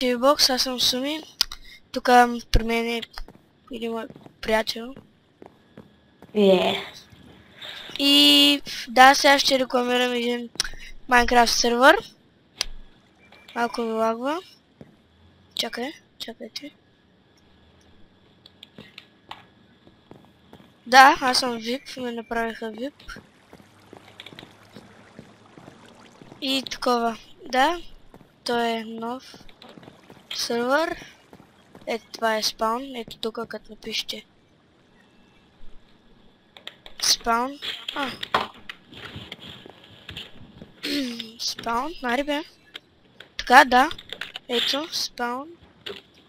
Бокс, аз съм Суми. Тук при мен е един мой приятел. И да, сега ще рекламирам един Майнкрафт сервер. Малко ми лагва. Чакайте. Да, аз съм VIP, ме направиха VIP. И такова. Да, той е нов сервер. Ето това е спаун. Ето тук като напишете спаун. Спаун, нари бе. Така, да. Ето, спаун.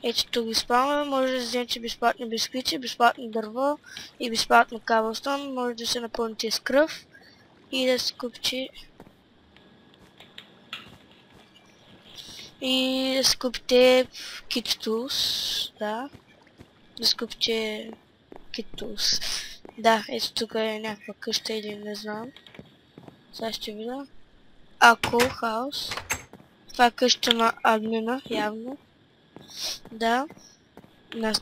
Ето тук спаун. Може да вземете безплатни бисквити, безплатно дърво и безплатно каблстон. Може да се напълните с кръв и да се купите Kit Tools. Да. Да се купите Kit Tools. Да, ето тук е някаква къща или не знам. Сега ще видя. Cool House. Това е къща на админа, явно. Да.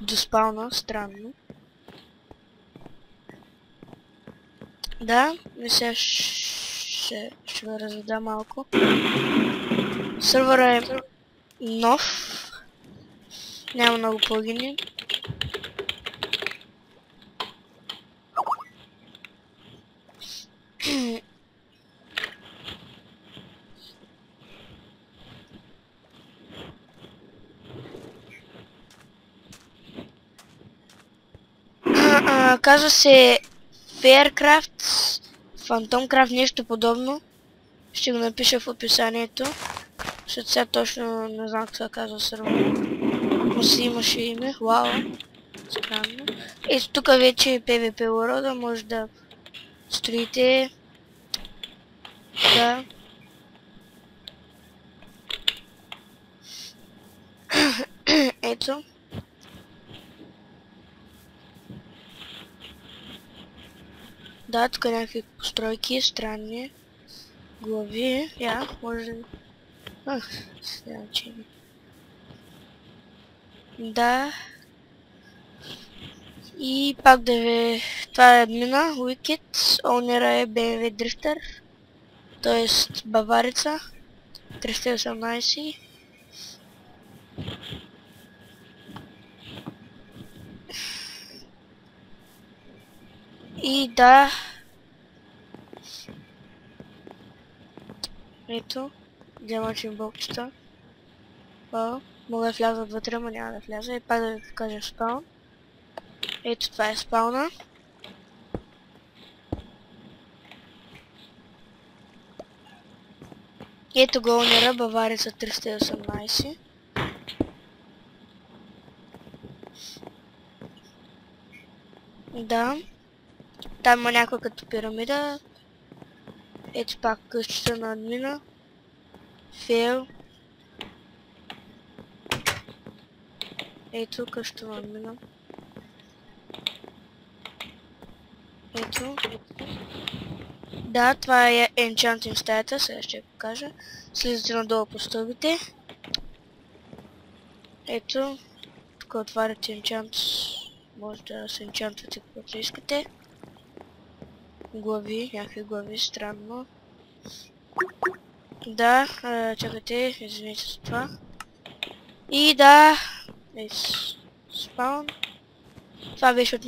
До спауна, странно. Да, и сега ще ме разведа малко. Сървърът е нов. Няма много плагини. Казва се Faircraft, Phantomcraft, нещо подобно. Ще го напиша в описанието. Защото сега точно не знам какво казва сервера. Но си имаше име. Вау. Странно. Ето тук вече е PvP World, може да строите. Да. Ето. Да, тук някакви постройки, странни глави. Може да... Да. И пак да ви... Това е админа, Wicked. Оунера е BMW Drifter. Тоест баварица. 318. И да. Ето. Диамантни блокчета. Мога да вляза вътре, но няма да вляза. И пак да ви покажа спаун. Ето това е спауна. Ето го оунера, баварица 318. Да. Там има някаква като пирамида. Ето пак къщата на админа. Фейл. Ето къщата на админа. Ето. Да, това е Enchanting стаята, сега ще я покажа. Слизате надолу по стълбите. Ето. Тук отваряте енчант. Може да се енчантвате каквото искате. Глави, някакви глави, странно. Да, чакайте, извините за това. И да, спаун. Това беше от